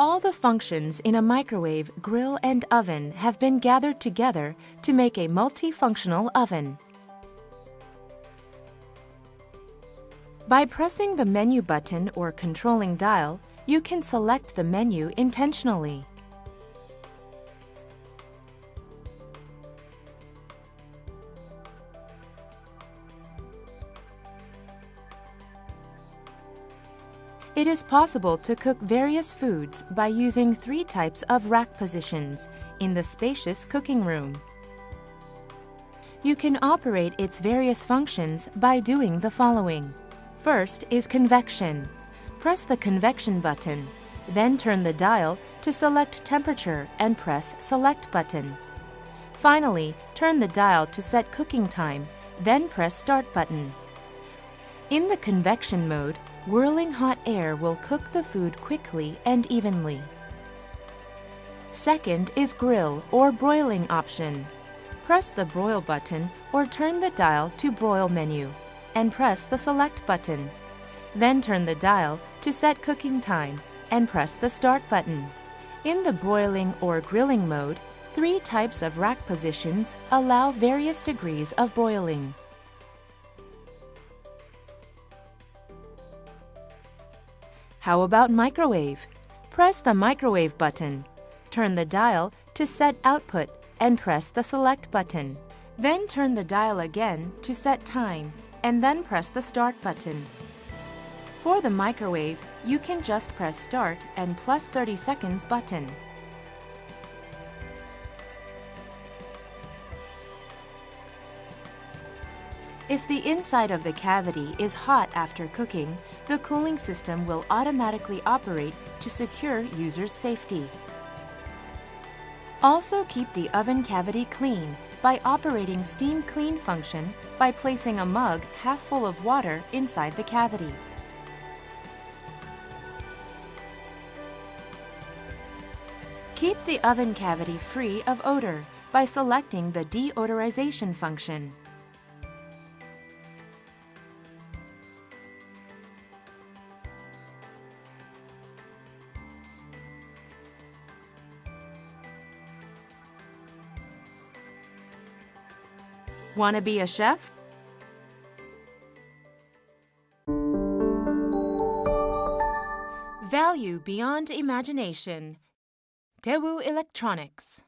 All the functions in a microwave, grill, and oven have been gathered together to make a multifunctional oven. By pressing the menu button or controlling dial, you can select the menu intentionally. It is possible to cook various foods by using 3 types of rack positions in the spacious cooking room. You can operate its various functions by doing the following. First is convection. Press the convection button, then turn the dial to select temperature and press Select button. Finally, turn the dial to set cooking time, then press Start button. In the convection mode, whirling hot air will cook the food quickly and evenly. Second is grill or broiling option. Press the broil button or turn the dial to broil menu and press the select button. Then turn the dial to set cooking time and press the start button. In the broiling or grilling mode, 3 types of rack positions allow various degrees of broiling. How about microwave? Press the microwave button. Turn the dial to set output and press the select button. Then turn the dial again to set time and then press the start button. For the microwave, you can just press start and plus 30 seconds button. If the inside of the cavity is hot after cooking, the cooling system will automatically operate to secure users' safety. Also keep the oven cavity clean by operating Steam Clean function by placing a mug half full of water inside the cavity. Keep the oven cavity free of odor by selecting the deodorization function. Want to be a chef? Value beyond imagination. Daewoo Electronics.